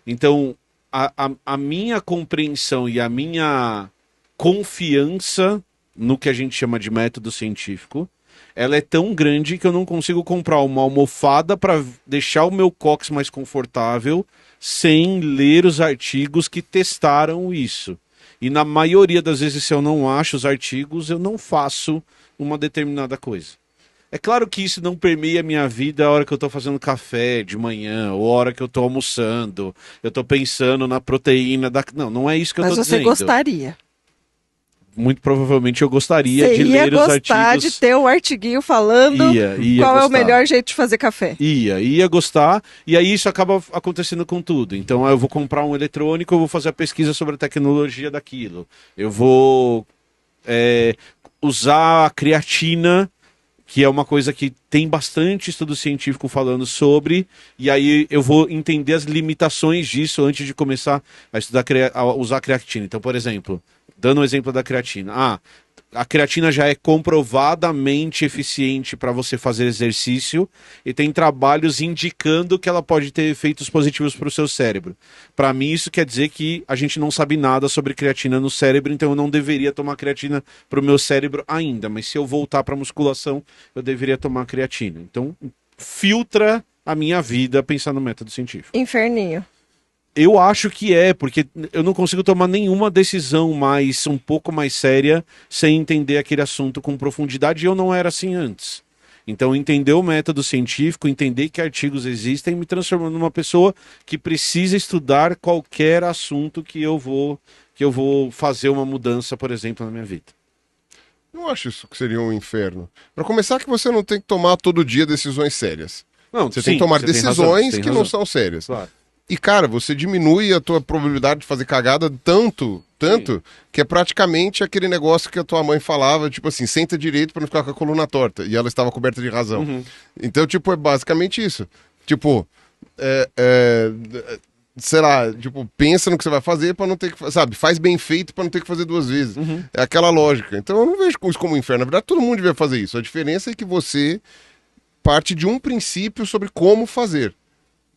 Então, a minha compreensão e a minha confiança no que a gente chama de método científico, ela é tão grande que eu não consigo comprar uma almofada para deixar o meu cóccix mais confortável sem ler os artigos que testaram isso. E na maioria das vezes, se eu não acho os artigos, eu não faço uma determinada coisa. É claro que isso não permeia a minha vida a hora que eu estou fazendo café de manhã, ou a hora que eu estou almoçando, eu estou pensando na proteína da... Não é isso que eu estou dizendo. Mas você gostaria. Muito provavelmente eu gostaria Você de ler os artigos. Ia gostar de ter um artiguinho falando ia qual gostar. é o melhor jeito de fazer café. Ia gostar, e aí isso acaba acontecendo com tudo. Então eu vou comprar um eletrônico, eu vou fazer a pesquisa sobre a tecnologia daquilo. Eu vou usar a creatina, que é uma coisa que tem bastante estudo científico falando sobre, e aí eu vou entender as limitações disso antes de começar a estudar a usar a creatina. Então, por exemplo, dando o exemplo da creatina. A creatina já é comprovadamente eficiente para você fazer exercício e tem trabalhos indicando que ela pode ter efeitos positivos para o seu cérebro. Para mim, isso quer dizer que a gente não sabe nada sobre creatina no cérebro, então eu não deveria tomar creatina para o meu cérebro ainda. Mas se eu voltar para a musculação, eu deveria tomar creatina. Então, filtra a minha vida pensando no método científico. Inferninho. Eu acho que porque eu não consigo tomar nenhuma decisão um pouco mais séria sem entender aquele assunto com profundidade, e eu não era assim antes. Então, entender o método científico, entender que artigos existem, me transformando numa pessoa que precisa estudar qualquer assunto que eu vou fazer uma mudança, por exemplo, na minha vida. Não acho isso que seria um inferno. Para começar, que você não tem que tomar todo dia decisões sérias. Não, você tem que tomar decisões que não são sérias. Claro. E, cara, você diminui a tua probabilidade de fazer cagada tanto, que é praticamente aquele negócio que a tua mãe falava, tipo assim, senta direito pra não ficar com a coluna torta. E ela estava coberta de razão. Uhum. Então, tipo, é basicamente isso. Tipo, sei lá, tipo, pensa no que você vai fazer pra não ter que... Sabe, faz bem feito pra não ter que fazer 2 vezes. Uhum. É aquela lógica. Então, eu não vejo isso como um inferno. Na verdade, todo mundo devia fazer isso. A diferença é que você parte de um princípio sobre como fazer.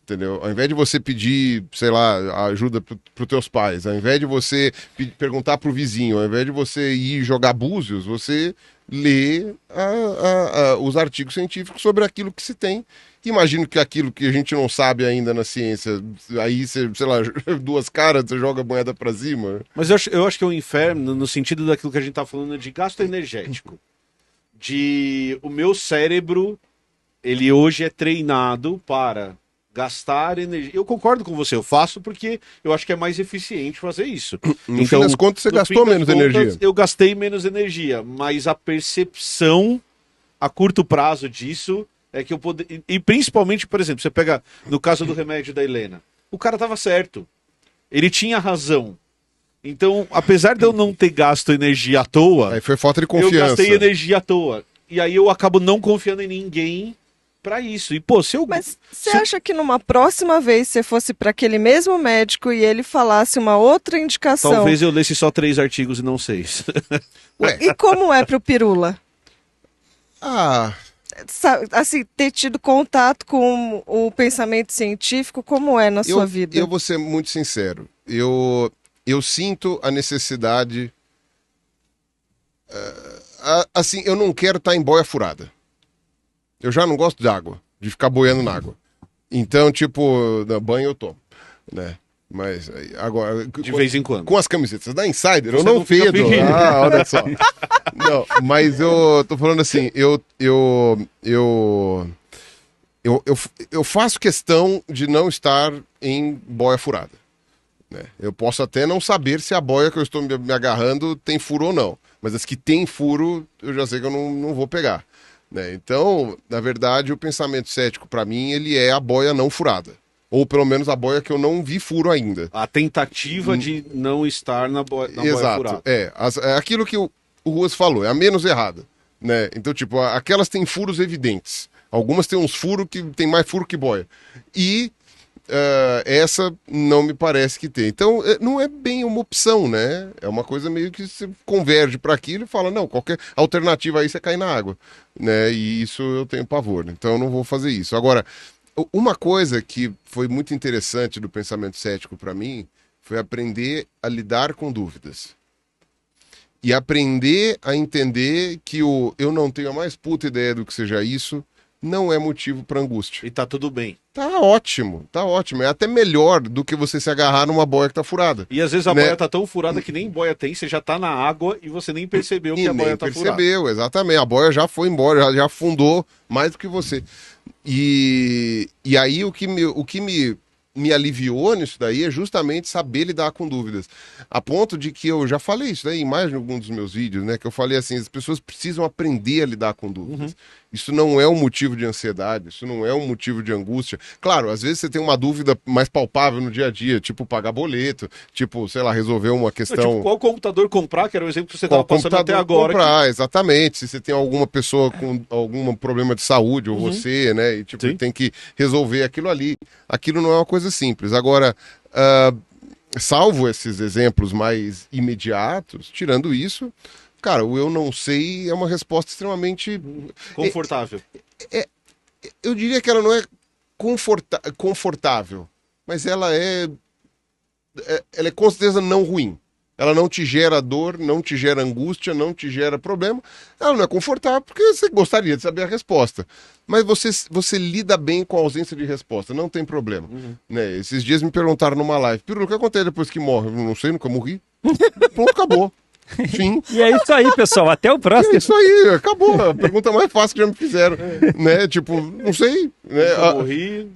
Entendeu? Ao invés de você pedir, sei lá, ajuda para os teus pais, ao invés de você perguntar para o vizinho, ao invés de você ir jogar búzios, você lê os artigos científicos sobre aquilo que se tem. Imagino que aquilo que a gente não sabe ainda na ciência, aí você, sei lá, 2 caras, você joga a moeda para cima. Mas eu acho que é um inferno no sentido daquilo que a gente está falando de gasto energético. O meu cérebro, ele hoje é treinado para gastar energia. Eu concordo com você, eu faço porque eu acho que é mais eficiente fazer isso. No fim das contas, você gastou menos energia. Eu gastei menos energia, mas a percepção a curto prazo disso é que eu poderia... E principalmente, por exemplo, você pega no caso do remédio da Helena. O cara estava certo. Ele tinha razão. Então, apesar de eu não ter gasto energia à toa... Aí foi falta de confiança. Eu gastei energia à toa. E aí eu acabo não confiando em ninguém para isso. E, pô, se eu... Mas você acha que numa próxima vez você fosse para aquele mesmo médico e ele falasse uma outra indicação... Talvez eu lesse só 3 artigos e não 6. Ué. E como é pro Pirula? Assim, ter tido contato com o pensamento científico, como é na sua vida? Eu vou ser muito sincero. Eu sinto a necessidade... assim, eu não quero estar em boia furada. Eu já não gosto de água, de ficar boiando na água. Então, tipo, banho eu tomo, né? Mas agora... De vez em quando. Com as camisetas da Insider, Você eu não fedo. pedindo. Olha só. Não, mas eu tô falando assim, eu faço questão de não estar em boia furada. Né? Eu posso até não saber se a boia que eu estou me agarrando tem furo ou não. Mas as que tem furo, eu já sei que eu não vou pegar. né? Então, na verdade, o pensamento cético, para mim, ele é a boia não furada. Ou pelo menos a boia que eu não vi furo ainda. A tentativa de não estar na boia furada. É aquilo que o Ruas falou, é a menos errada, né? Então, tipo, aquelas têm furos evidentes. Algumas têm uns furos que tem mais furo que boia. E essa não me parece que tem. Então, não é bem uma opção, né? É uma coisa meio que você converge para aquilo e fala, não, qualquer alternativa aí você cai na água, né? E isso eu tenho pavor, né? Então eu não vou fazer isso. Agora, uma coisa que foi muito interessante do pensamento cético para mim foi aprender a lidar com dúvidas. E aprender a entender que eu não tenho a mais puta ideia do que seja isso, não é motivo para angústia. E tá tudo bem. Tá ótimo, tá ótimo. É até melhor do que você se agarrar numa boia que tá furada. E às vezes a né? boia tá tão furada que nem boia tem, você já tá na água e você nem percebeu que a boia tá furada. Percebeu, exatamente. A boia já foi embora, já afundou mais do que você. E aí o que me aliviou nisso daí é justamente saber lidar com dúvidas. A ponto de que eu já falei isso daí em mais de algum dos meus vídeos, né? Que eu falei assim, as pessoas precisam aprender a lidar com dúvidas. Isso não é um motivo de ansiedade, isso não é um motivo de angústia. Claro, às vezes você tem uma dúvida mais palpável no dia a dia, tipo pagar boleto, tipo, sei lá, resolver uma questão... Tipo, qual computador comprar, que era o exemplo que você estava passando até agora. Comprar, exatamente. Se você tem alguma pessoa com algum problema de saúde, ou você, né, e tipo, tem que resolver aquilo ali. Aquilo não é uma coisa simples. Agora, salvo esses exemplos mais imediatos, tirando isso... Cara, o eu não sei é uma resposta extremamente... Confortável. Eu diria que ela não é confortável, mas ela é com certeza não ruim. Ela não te gera dor, não te gera angústia, não te gera problema. Ela não é confortável porque você gostaria de saber a resposta. Mas você lida bem com a ausência de resposta, não tem problema. Né? Esses dias me perguntaram numa live, Piru, o que acontece depois que morre? Eu não sei, nunca morri. Pronto, acabou. Sim. E é isso aí, pessoal. Até o próximo. É isso aí, acabou. A pergunta mais fácil que já me fizeram. Né? Tipo, não sei. Né? Eu morri.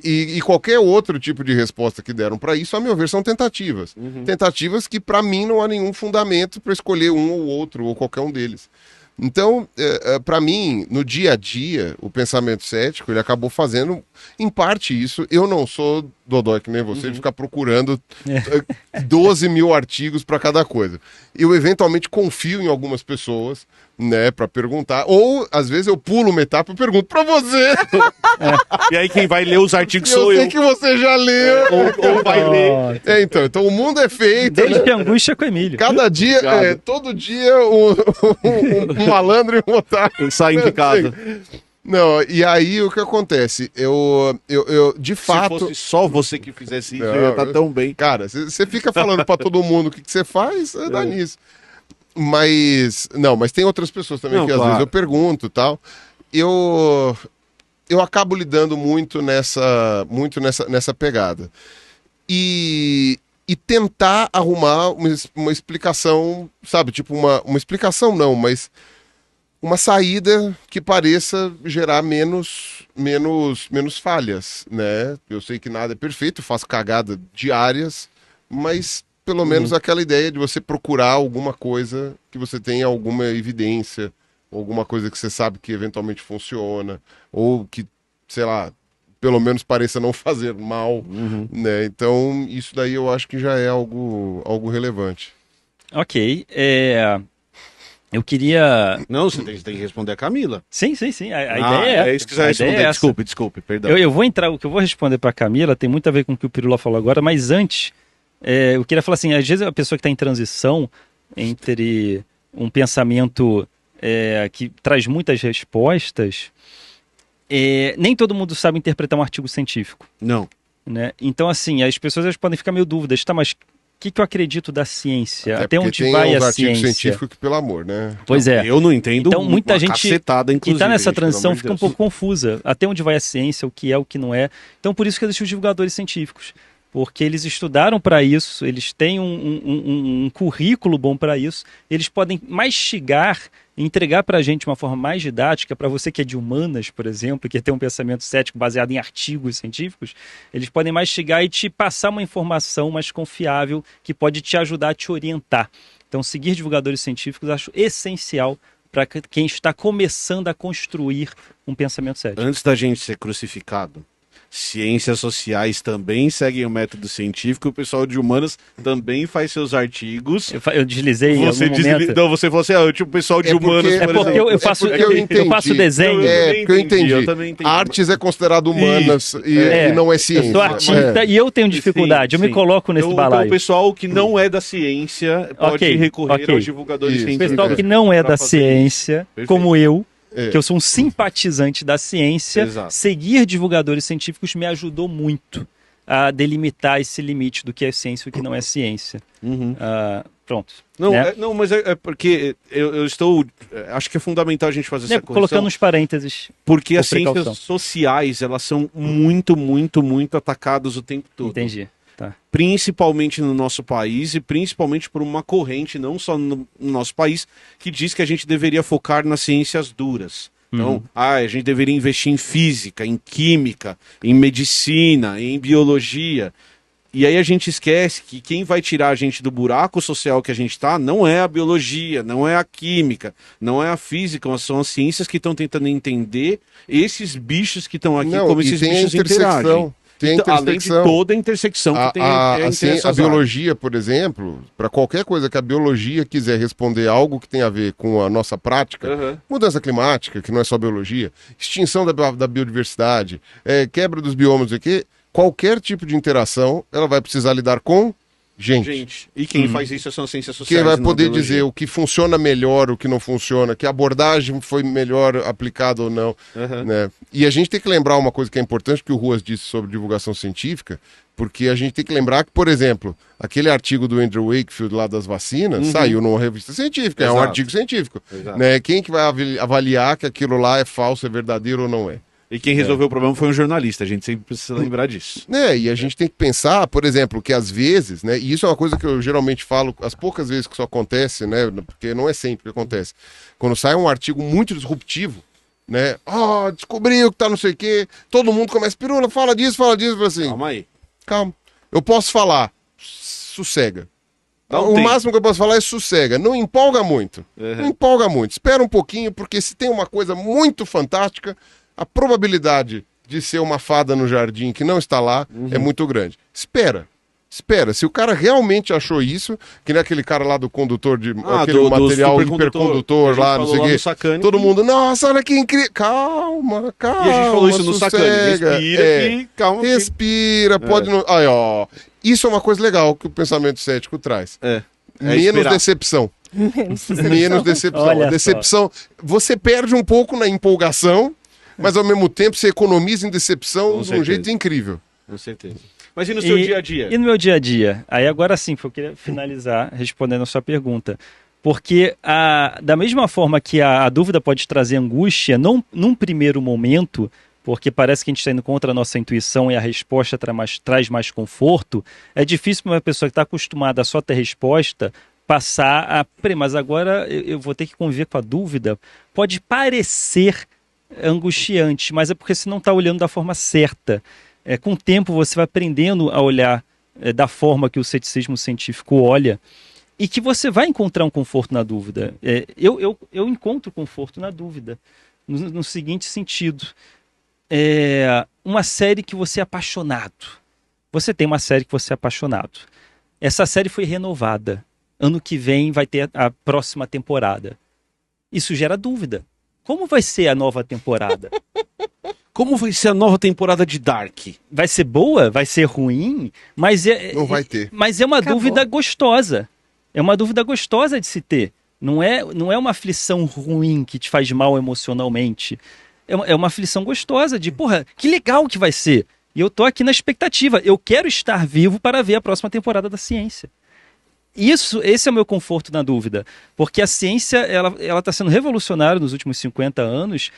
E qualquer outro tipo de resposta que deram para isso, a meu ver, são tentativas. Tentativas que, para mim, não há nenhum fundamento para escolher um ou outro, ou qualquer um deles. Então, para mim, no dia a dia, o pensamento cético, ele acabou fazendo, em parte, isso. Eu não sou dodói que nem você, de ficar procurando 12 mil artigos para cada coisa. Eu, eventualmente, confio em algumas pessoas, né, para perguntar. Ou, às vezes, eu pulo uma etapa e pergunto para você. E aí quem vai ler os artigos Eu sou sei que você já leu. Ou vai ler. Então o mundo é feito. Desde né? angústia com o Emílio. Cada dia, todo dia, um malandro e um otário. Saem de casa. Não, e aí o que acontece? Eu de fato... Se fosse só você que fizesse isso, Não, já tá tão bem. Cara, você fica falando pra todo mundo o que você faz, dá nisso. Mas tem outras pessoas também que às vezes eu pergunto e tal. Eu acabo lidando muito nessa pegada. E tentar arrumar uma explicação, sabe? Tipo, uma explicação não, mas uma saída que pareça gerar menos falhas, né? Eu sei que nada é perfeito, faço cagada diárias, mas pelo menos aquela ideia de você procurar alguma coisa que você tenha alguma evidência, alguma coisa que você sabe que eventualmente funciona, ou que, sei lá, pelo menos pareça não fazer mal, né? Então, isso daí eu acho que já é algo relevante. Ok. Eu queria... Não, você tem que responder a Camila. Sim. A ideia é... É isso que você vai responder. Desculpe, perdão. Eu vou entrar... O que eu vou responder para a Camila tem muito a ver com o que o Pirula falou agora, mas antes, eu queria falar assim, às vezes a pessoa que está em transição entre um pensamento que traz muitas respostas, nem todo mundo sabe interpretar um artigo científico. Não. Né? Então, assim, as pessoas podem ficar meio dúvidas, tá, mas o que eu acredito da ciência? Até onde vai a ciência? Científico que, pelo amor, né? Pois é. Eu não entendo. Então, muita gente cacetada, que está nessa gente, transição pelo amor de fica um Deus. pouco confusa. Até onde vai a ciência, o que é, o que não é. Então, por isso que existem os divulgadores científicos. Porque eles estudaram para isso, eles têm um currículo bom para isso, eles podem mastigar e entregar para a gente de uma forma mais didática, para você que é de humanas, por exemplo, que tem um pensamento cético baseado em artigos científicos, eles podem mastigar e te passar uma informação mais confiável que pode te ajudar a te orientar. Então, seguir divulgadores científicos eu acho essencial para quem está começando a construir um pensamento cético. Antes da gente ser crucificado, ciências sociais também seguem o método científico, o pessoal de humanas também faz seus artigos. Eu deslizei em algum momento. Não, você falou assim, tipo, o pessoal de humanas... É porque eu faço desenho. Porque eu entendi. Eu também entendi. Artes é considerado humanas e não é ciência. Eu sou artista e eu tenho dificuldade, eu me coloco nesse balaio. Então o pessoal que não é da ciência pode recorrer aos divulgadores científicos. O pessoal que não é da ciência, como eu, É. que eu sou um simpatizante da ciência, Exato. seguir divulgadores científicos me ajudou muito a delimitar esse limite do que é ciência e o que não é ciência. Uhum. Pronto. Não, né? não, mas é porque eu estou... Acho que é fundamental a gente fazer essa correção. Colocando uns parênteses. Porque por as ciências precaução. sociais, elas são muito, muito, muito atacadas o tempo todo. Entendi. Tá. Principalmente no nosso país e principalmente por uma corrente, não só no nosso país, que diz que a gente deveria focar nas ciências duras. Então, a gente deveria investir em física, em química, em medicina, em biologia. E aí a gente esquece que quem vai tirar a gente do buraco social que a gente está não é a biologia, não é a química, não é a física, são as ciências que estão tentando entender esses bichos que estão aqui, como esses bichos interagem. Tem a Então, além de intersecção. toda a intersecção que tem entre a biologia, por exemplo, para qualquer coisa que a biologia quiser responder algo que tem a ver com a nossa prática, mudança climática, que não é só biologia, extinção da biodiversidade, quebra dos biomas aqui, qualquer tipo de interação, ela vai precisar lidar com gente. E quem faz isso são as ciências sociais. Quem vai não a poder biologia. dizer o que funciona melhor, o que não funciona, que abordagem foi melhor aplicada ou não. Né? E a gente tem que lembrar uma coisa que é importante, que o Ruas disse sobre divulgação científica, porque a gente tem que lembrar que, por exemplo, aquele artigo do Andrew Wakefield lá das vacinas saiu numa revista científica, é um artigo científico. Né? Quem que vai avaliar que aquilo lá é falso, é verdadeiro ou não é? E quem resolveu o problema foi um jornalista, a gente sempre precisa lembrar disso. E a gente tem que pensar, por exemplo, que às vezes, né, e isso é uma coisa que eu geralmente falo, as poucas vezes que isso acontece, né, porque não é sempre que acontece, quando sai um artigo muito disruptivo, né, descobriu que tá não sei o quê, todo mundo começa, Pirula, fala disso, assim, calma, eu posso falar, sossega. O máximo que eu posso falar é sossega, não empolga muito, espera um pouquinho, porque se tem uma coisa muito fantástica, a probabilidade de ser uma fada no jardim que não está lá é muito grande. Espera. Se o cara realmente achou isso, que nem aquele cara lá do condutor de aquele material hipercondutor lá, não sei o quê. Todo mundo, nossa, olha que incrível. Calma. E a gente falou isso no Sacane. Respira, calma. Respira, pode não. Aí, ó. Isso é uma coisa legal que o pensamento cético traz. Menos decepção. Menos decepção. Olha a decepção. Você perde um pouco na empolgação. Mas ao mesmo tempo você economiza em decepção de um jeito incrível. Com certeza. Mas e no seu dia a dia? E no meu dia a dia? Aí agora sim, eu queria finalizar respondendo a sua pergunta. Porque da mesma forma que a dúvida pode trazer angústia, num primeiro momento, porque parece que a gente está indo contra a nossa intuição e a resposta traz mais conforto, é difícil para uma pessoa que está acostumada a só ter resposta passar a... Mas agora eu vou ter que conviver com a dúvida. Pode parecer angustiante, mas é porque você não está olhando da forma certa. Com o tempo você vai aprendendo a olhar da forma que o ceticismo científico olha e que você vai encontrar um conforto na dúvida. Eu encontro conforto na dúvida no seguinte sentido. Uma série que você é apaixonado. Você tem uma série que você é apaixonado. Essa série foi renovada. Ano que vem vai ter a próxima temporada. Isso gera dúvida. Como vai ser a nova temporada? Como vai ser a nova temporada de Dark? Vai ser boa? Vai ser ruim? Mas não vai ter. Mas é uma dúvida gostosa. É uma dúvida gostosa de se ter. Não é uma aflição ruim que te faz mal emocionalmente. É uma aflição gostosa de, que legal que vai ser. E eu tô aqui na expectativa. Eu quero estar vivo para ver a próxima temporada da ciência. Esse é o meu conforto na dúvida, porque a ciência ela está sendo revolucionária nos últimos 50 anos.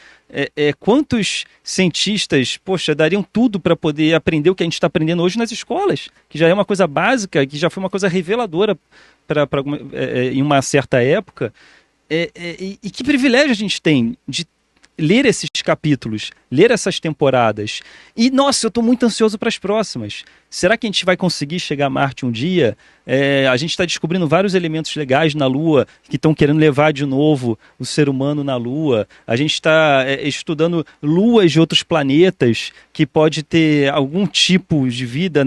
Quantos cientistas, dariam tudo para poder aprender o que a gente está aprendendo hoje nas escolas, que já é uma coisa básica, que já foi uma coisa reveladora em uma certa época. E que privilégio a gente tem de ler esses capítulos, ler essas temporadas. E, nossa, eu estou muito ansioso para as próximas. Será que a gente vai conseguir chegar a Marte um dia? A gente está descobrindo vários elementos legais na Lua que estão querendo levar de novo o ser humano na Lua. A gente está estudando luas de outros planetas que pode ter algum tipo de vida,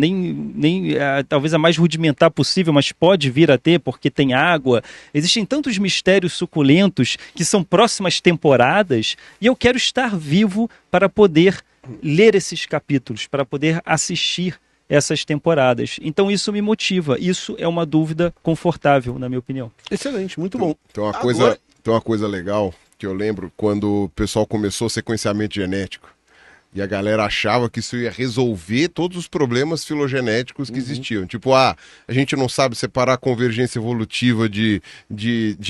talvez a mais rudimentar possível, mas pode vir a ter porque tem água. Existem tantos mistérios suculentos que são próximas temporadas e eu quero estar vivo para poder ler esses capítulos, para poder assistir essas temporadas. Então isso me motiva. Isso é uma dúvida confortável, na minha opinião. Excelente, muito bom. Tem uma Agora- coisa legal que eu lembro quando o pessoal começou o sequenciamento genético. E a galera achava que isso ia resolver todos os problemas filogenéticos que existiam. Tipo, a gente não sabe separar a convergência evolutiva de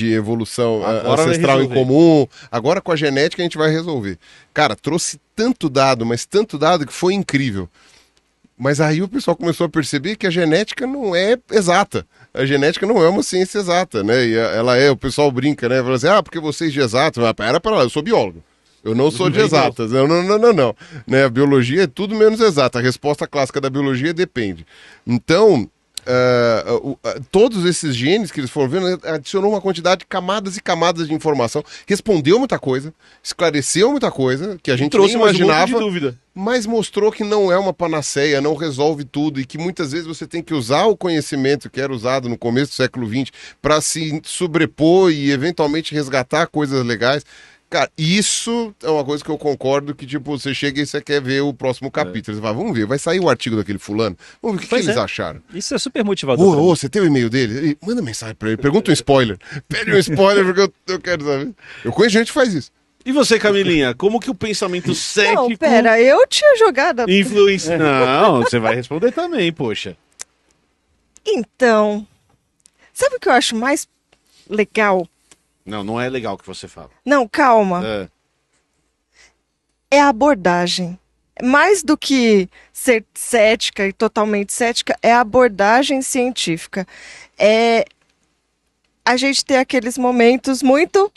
evolução Agora vai ancestral em resolver. comum. Agora com a genética a gente vai resolver. Cara, trouxe tanto dado, mas tanto dado que foi incrível. Mas aí o pessoal começou a perceber que a genética não é exata. A genética não é uma ciência exata, né? E o pessoal brinca, né? Fala assim, porque vocês de exatas, pera lá, eu sou biólogo. Eu não sou de exatas. Não. Né? A biologia é tudo menos exata. A resposta clássica da biologia depende. Então, todos esses genes que eles foram vendo adicionou uma quantidade de camadas e camadas de informação, respondeu muita coisa, esclareceu muita coisa que a gente trouxe nem mais um monte imaginava, de dúvida. mas mostrou que não é uma panaceia, não resolve tudo e que muitas vezes você tem que usar o conhecimento que era usado no começo do século XX para se sobrepor e eventualmente resgatar coisas legais. Cara, isso é uma coisa que eu concordo que, tipo, você chega e você quer ver o próximo capítulo. Você fala, vamos ver, vai sair o artigo daquele fulano, vamos ver o que Pois eles é. acharam. Isso é super motivador. pra mim. Você tem o e-mail dele? Manda mensagem pra ele, pergunta um spoiler. Pede um spoiler porque eu quero saber. Eu conheço gente que faz isso. E você, Camilinha, como que o pensamento cético Não, pera, eu tinha jogado. influencia... Não, você vai responder também, poxa. Então, sabe o que eu acho mais legal? Não, não é legal o que você fala. Não, calma. É a abordagem. Mais do que ser cética e totalmente cética, é a abordagem científica. É a gente ter aqueles momentos muito...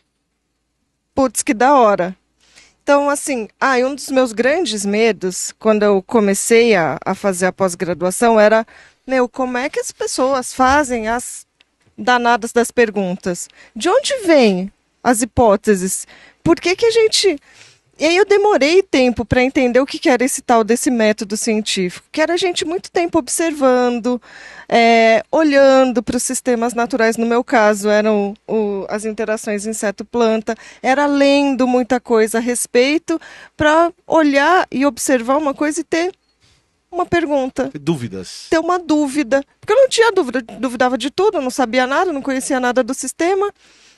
Putz, que da hora. Então, assim, um dos meus grandes medos, quando eu comecei a fazer a pós-graduação, era, como é que as pessoas fazem as danadas das perguntas? De onde vêm as hipóteses? Por que a gente... E aí eu demorei tempo para entender o que era esse tal desse método científico, que era a gente muito tempo observando, olhando para os sistemas naturais. No meu caso, eram as interações inseto-planta, era lendo muita coisa a respeito para olhar e observar uma coisa e ter uma pergunta. Dúvidas. Ter uma dúvida. Porque eu não tinha dúvida, duvidava de tudo, eu não sabia nada, não conhecia nada do sistema.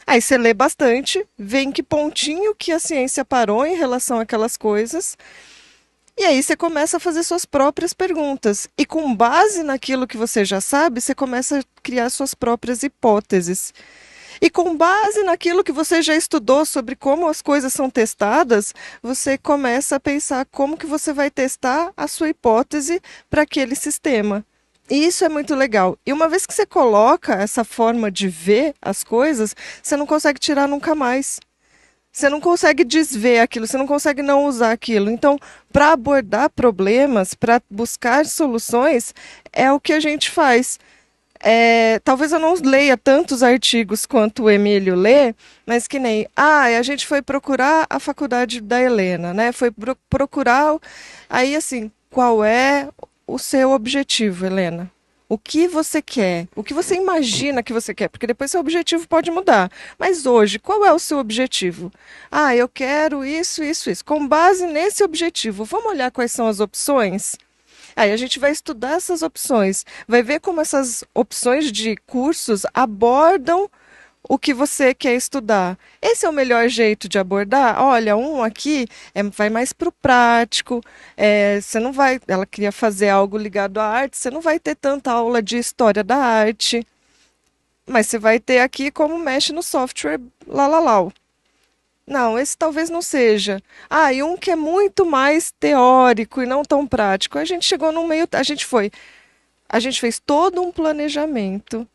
Aí você lê bastante, vê em que pontinho que a ciência parou em relação àquelas coisas, e aí você começa a fazer suas próprias perguntas. E com base naquilo que você já sabe, você começa a criar suas próprias hipóteses. E com base naquilo que você já estudou sobre como as coisas são testadas, você começa a pensar como que você vai testar a sua hipótese para aquele sistema. E isso é muito legal. E uma vez que você coloca essa forma de ver as coisas, você não consegue tirar nunca mais. Você não consegue desver aquilo, você não consegue não usar aquilo. Então, para abordar problemas, para buscar soluções, é o que a gente faz. Talvez eu não leia tantos artigos quanto o Emílio lê, mas que nem, a gente foi procurar a faculdade da Helena, né? Foi procurar, aí assim, qual é o seu objetivo, Helena? O que você quer? O que você imagina que você quer? Porque depois seu objetivo pode mudar. Mas hoje, qual é o seu objetivo? Eu quero isso, isso, isso. Com base nesse objetivo, vamos olhar quais são as opções? Aí a gente vai estudar essas opções, vai ver como essas opções de cursos abordam o que você quer estudar. Esse é o melhor jeito de abordar? Olha, um aqui vai mais para o prático, você não vai, ela queria fazer algo ligado à arte, você não vai ter tanta aula de história da arte, mas você vai ter aqui como mexe no software, lá. Não, esse talvez não seja. E um que é muito mais teórico e não tão prático. A gente chegou no meio, a gente fez todo um planejamento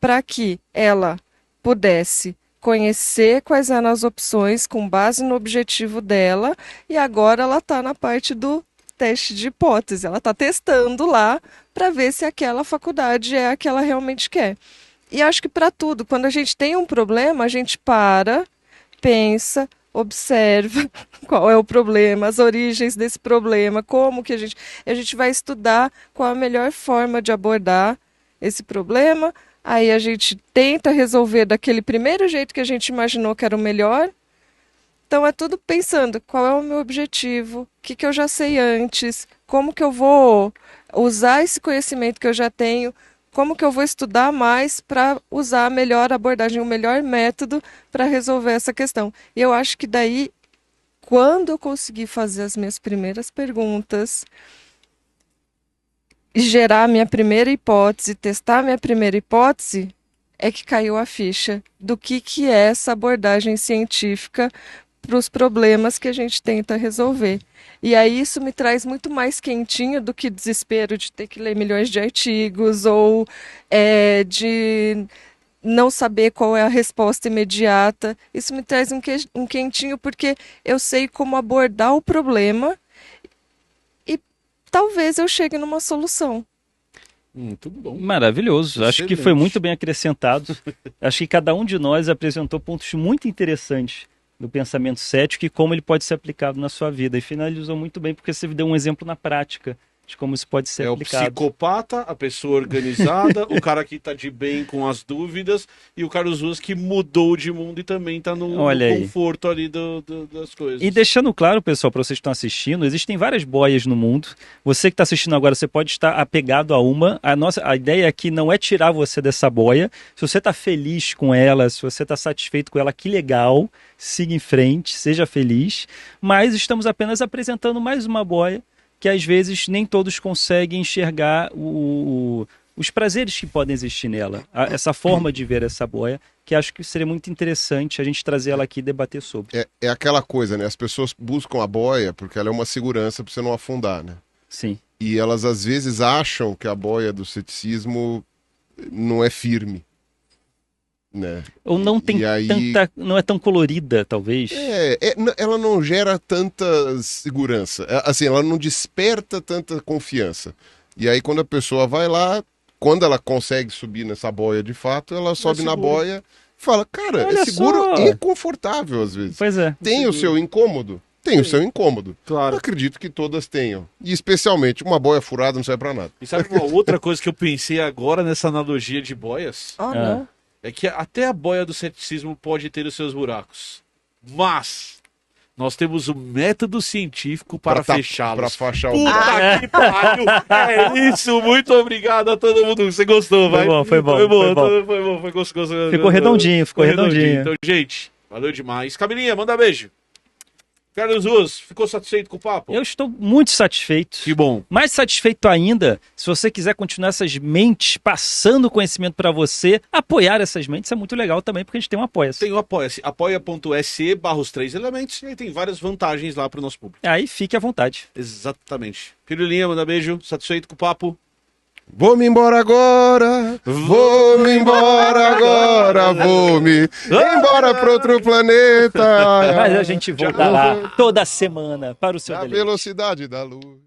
para que ela pudesse conhecer quais eram as opções com base no objetivo dela, e agora ela está na parte do teste de hipótese. Ela está testando lá para ver se aquela faculdade é a que ela realmente quer. E acho que para tudo, quando a gente tem um problema, a gente para, pensa, observa qual é o problema, as origens desse problema, como que a gente vai estudar qual a melhor forma de abordar esse problema. Aí a gente tenta resolver daquele primeiro jeito que a gente imaginou que era o melhor. Então é tudo pensando qual é o meu objetivo, o que eu já sei antes, como que eu vou usar esse conhecimento que eu já tenho, como que eu vou estudar mais para usar a melhor abordagem, o melhor método para resolver essa questão. E eu acho que daí, quando eu conseguir fazer as minhas primeiras perguntas, e gerar a minha primeira hipótese, testar a minha primeira hipótese, é que caiu a ficha do que é essa abordagem científica para os problemas que a gente tenta resolver. E aí isso me traz muito mais quentinho do que desespero de ter que ler milhões de artigos ou de não saber qual é a resposta imediata. Isso me traz um quentinho porque eu sei como abordar o problema e talvez eu chegue numa solução. Muito bom. Maravilhoso. Acho que foi muito bem acrescentado. Acho que cada um de nós apresentou pontos muito interessantes do pensamento cético e como ele pode ser aplicado na sua vida. E finalizou muito bem, porque você deu um exemplo na prática de como isso pode ser aplicado. É o psicopata, a pessoa organizada, o cara que tá de bem com as dúvidas e o Carlos Ruas que mudou de mundo e também tá no conforto ali das coisas. E deixando claro, pessoal, para vocês que estão assistindo, existem várias boias no mundo. Você que está assistindo agora, você pode estar apegado a uma. A ideia aqui não é tirar você dessa boia. Se você está feliz com ela, se você está satisfeito com ela, que legal, siga em frente, seja feliz. Mas estamos apenas apresentando mais uma boia que às vezes nem todos conseguem enxergar os prazeres que podem existir nela. Essa forma de ver essa boia, que acho que seria muito interessante a gente trazer ela aqui e debater sobre. É aquela coisa, né? As pessoas buscam a boia porque ela é uma segurança para você não afundar, né? Sim. E elas às vezes acham que a boia do ceticismo não é firme. Né? Ou não tem não é tão colorida, talvez. Ela não gera tanta segurança. Assim, ela não desperta tanta confiança. E aí quando a pessoa vai lá, quando ela consegue subir nessa boia de fato, ela sobe na boia e fala, cara, olha é seguro só. e confortável às vezes. Pois é. Tem o seu incômodo? Tem o seu incômodo. Claro. Eu acredito que todas tenham. E especialmente uma boia furada não serve pra nada. E sabe uma outra coisa que eu pensei agora nessa analogia de boias? Não. É que até a boia do ceticismo pode ter os seus buracos. Mas nós temos o método científico para fechá-los. Para fechar o Puta que pariu! É isso, muito obrigado a todo mundo. Você gostou, vai? Foi bom. Foi gostoso. Ficou redondinho. Então, gente, valeu demais. Camilinha, manda beijo. Carlos Ruas, ficou satisfeito com o papo? Eu estou muito satisfeito. Que bom. Mais satisfeito ainda, se você quiser continuar essas mentes passando conhecimento para você, apoiar essas mentes é muito legal também, porque a gente tem um Apoia-se. Tem o Apoia-se, apoia.se/os 3 elementos, e aí tem várias vantagens lá para o nosso público. Aí fique à vontade. Exatamente. Pirulinha, manda beijo, satisfeito com o papo? Vou-me embora agora, vou-me embora agora, vou-me embora para outro planeta. Mas a gente volta lá toda semana para o seu Na deleite. velocidade da luz.